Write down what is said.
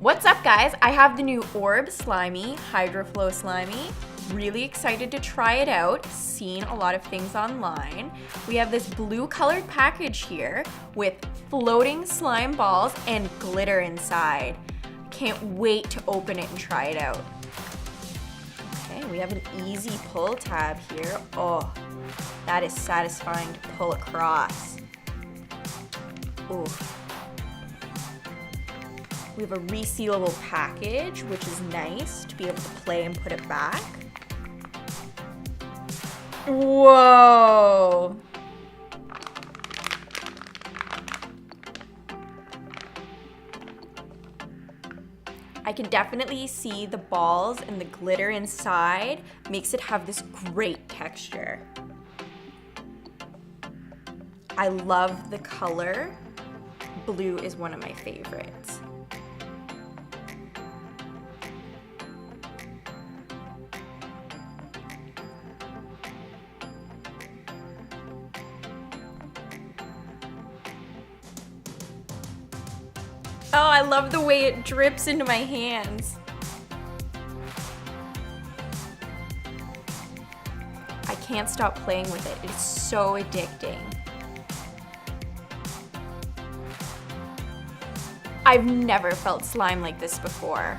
What's up, guys? I have the new ORB Slimy, HYDROFLO Slimy. Really excited to try it out. Seen a lot of things online. We have this blue colored package here with floating slime balls and glitter inside. Can't wait to open it and try it out. Okay, we have an easy pull tab here. Oh, that is satisfying to pull across. Ooh. We have a resealable package, which is nice to be able to play and put it back. Whoa! I can definitely see the balls and the glitter inside makes it have this great texture. I love the color. Blue is one of my favorites. Oh, I love the way it drips into my hands. I can't stop playing with it. It's so addicting. I've never felt slime like this before.